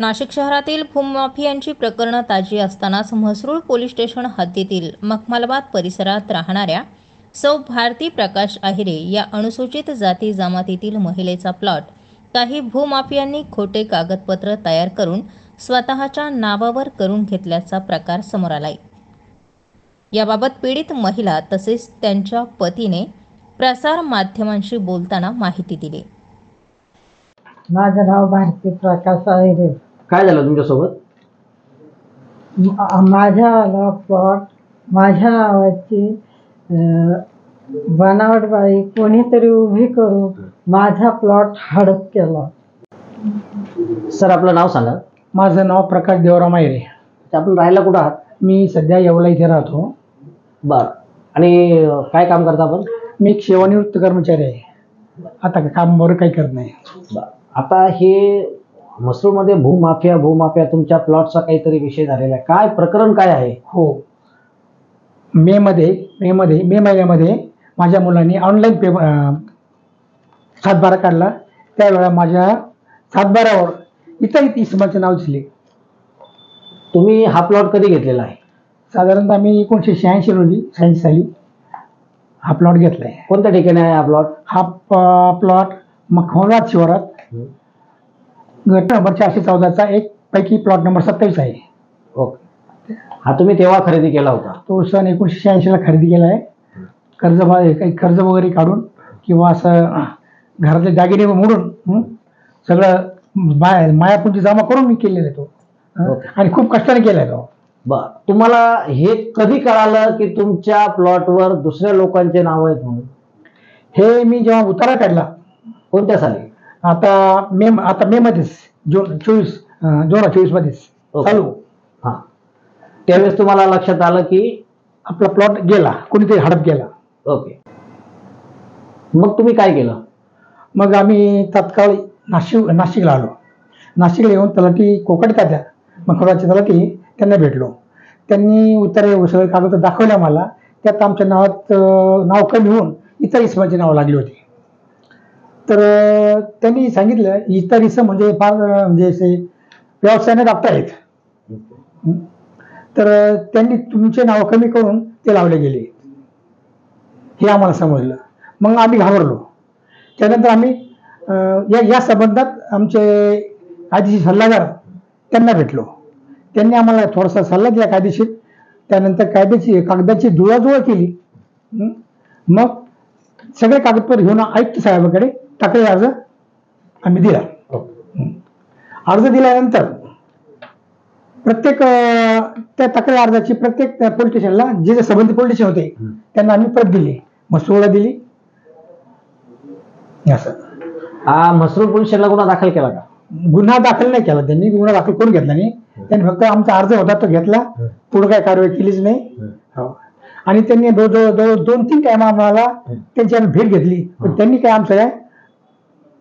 नाशिक शहरातील भूमाफियांची प्रकरणं ताजी असतानाच म्हसरूळ पोलीस स्टेशन हद्दीतील मखमलाबाद परिसरात राहणाऱ्या सौ भारती प्रकाश आहिरे या अनुसूचित जाती जमातीतील महिलेचा प्लॉट काही भूमाफियांनी खोटे कागदपत्र तयार करून स्वतःच्या नावावर करून घेतल्याचा प्रकार समोर आलाय। याबाबत पीडित महिला तसेच त्यांच्या पतीने प्रसार माध्यमांशी बोलताना माहिती दिली। माझं नाव भारती प्रकाश आहिरे। काय झालं तुमच्यासोबत? माझ्या प्लॉट माझ्या नावाची बनावट बाई कोणीतरी उभी करून माझा प्लॉट हडप केला। सर आपलं नाव सांगा। माझं नाव प्रकाश देवराम आहिरे। आपण राहायला कुठं आहात? मी सध्या येवला इथे राहतो। बरं, आणि काय काम करता आपण? मी एक सेवानिवृत्त कर्मचारी आहे, आता कामावर काही करत नाही। बरं, आता हे म्हसरूळमध्ये भूमाफिया तुमच्या प्लॉटचा काहीतरी विषय झालेला आहे, काय प्रकरण काय आहे? हो, मे महिन्यामध्ये माझ्या मुलांनी ऑनलाईन सातबारा काढला। त्यावेळेला माझ्या सातबारावर इतर इसमाचे नाव दिसले। तुम्ही हा प्लॉट कधी घेतलेला आहे? साधारणतः मी 1986 साली हा प्लॉट घेतला आहे। कोणत्या ठिकाणी आहे हा प्लॉट? हा प्लॉट मखमलाबाद शिवारात गट नंबर 414चा एक पैकी प्लॉट नंबर 27 आहे। ओके, हा तुम्ही तेव्हा खरेदी केला होता? तो सन 1986ला खरेदी केला आहे। काही कर्ज वगैरे काढून किंवा असं घरातले दागिने मोडून सगळं मायापुंजी जमा करून मी केलेला आहे तो, आणि खूप कष्टाने केला आहे तो। बरं, तुम्हाला हे कधी कळालं की तुमच्या प्लॉटवर दुसऱ्या लोकांचे नाव आहेत म्हणून? हे मी जेव्हा उतारा काढला, कोणत्या साली? आता मे मध्येच, जून 2024 मध्येच चालू। हां, त्यावेळेस तुम्हाला लक्षात आलं की आपला प्लॉट गेला, कोणीतरी हडप गेला। ओके, मग तुम्ही काय केलं? मग आम्ही तात्काळ नाशिकला आलो। नाशिकला येऊन तलाठी कोकट तात्या मखमलाबादचे तलाठी त्यांना भेटलो। त्यांनी उतारे सगळे कागद दाखवल्या मला। त्यात आमच्या नावात नाव कमी होऊन इतर इसमाची नावं लागली होती। तर त्यांनी सांगितलं इतर इसम म्हणजे फार म्हणजे असे व्यवसायाने डॉक्टर आहेत, तर त्यांनी तुमचे नाव कमी करून ते लावले गेले, हे आम्हाला समजलं। मग आम्ही घाबरलो। त्यानंतर आम्ही या संबंधात आमचे कायदेशीर सल्लागार त्यांना भेटलो। त्यांनी आम्हाला थोडासा सल्ला दिला कायदेशीर। त्यानंतर कागदाची जुळवाजुळव केली। मग सगळे कागदपत्र घेऊन आयुक्त साहेबांकडे तक्रार अर्ज आम्ही दिला। अर्ज दिल्यानंतर प्रत्येक त्या तक्रार अर्जाची प्रत्येक पोलीस स्टेशनला जे संबंधित पोलीस स्टेशन होते त्यांना आम्ही प्रत दिली, म्हसरूळला दिली। असं म्हसरूळ पोलीस स्टेशनला गुन्हा दाखल केला का? गुन्हा दाखल नाही केला त्यांनी, गुन्हा दाखल करून घेतला नाही त्यांनी। फक्त आमचा अर्ज होता तो घेतला, पुढे काय कारवाई केलीच नाही। आणि त्यांनी 2-3 टाइम आम्हाला त्यांची आम्ही भेट घेतली, पण त्यांनी काय आमचं काय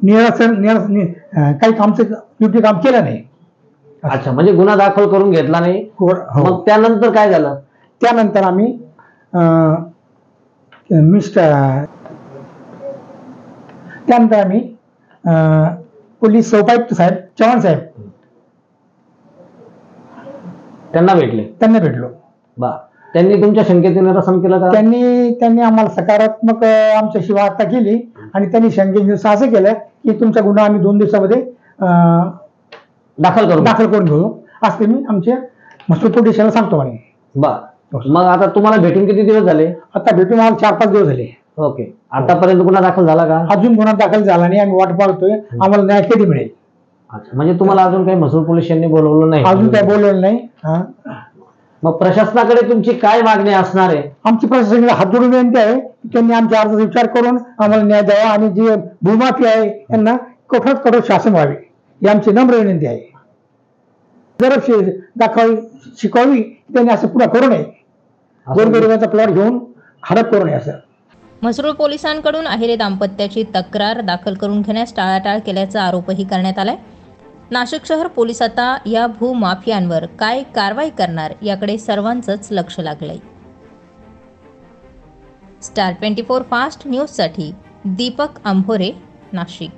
काही आमचं योग्य काम केलं नाही। अच्छा, म्हणजे गुन्हा दाखल करून घेतला नाही। मग त्यानंतर काय झालं? त्यानंतर आम्ही पोलीस उपायुक्त साहेब चव्हाण साहेब त्यांना भेटलो। बा, त्यांनी तुमच्या शंकेचे निरसन केलं का? त्यांनी आम्हाला सकारात्मक आमच्याशी वार्ता केली आणि त्यांनी शंकेचे निरसन असं केलं की तुमचा गुन्हा आम्ही 2 दिवसामध्ये दाखल करून घेऊ, असं मी आमच्या म्हसरूळ पोलीस स्टेशनला सांगतो म्हणे। बरं, मग आता तुम्हाला भेटून किती दिवस झाले? आता भेटून मला 4-5 दिवस झाले। ओके, आतापर्यंत गुन्हा दाखल झाला का? अजून गुन्हा दाखल झाला नाही, आम्ही वाट पाहतोय आम्हाला न्याय कधी मिळेल। अच्छा, म्हणजे तुम्हाला अजून काही म्हसरूळ पोलीस स्टेशनने बोलवलं नाही? अजून काही बोलवलं नाही। मग प्रशासनाकडे तुमची काय मागणी असणार आहे? आमची प्रशासनाला हात जोडून विनंती आहे की त्यांनी आमच्या अर्जाचा विचार करून आम्हाला न्याय द्यावा आणि जे भूमाफी आहे त्यांना कठोरात कठोर शासन व्हावे, ही आमची नम्र विनंती आहे। जर शिकवावी त्यांनी असं पुढे करू नये, गोरगरिबाचा प्लॉट घेऊन हडप करू नये असं। म्हसरूळ पोलिसांकडून आहिरे दाम्पत्याची तक्रार दाखल करून घेण्यास टाळाटाळ केल्याचा आरोपही करण्यात आलाय। नाशिक शहर पोलीस आता या भूमाफियांवर काय कारवाई करणार याकडे सर्वांचंच लक्ष लागलंय। स्टार 24 फास्ट न्यूजसाठी दीपक अंभोरे, नाशिक।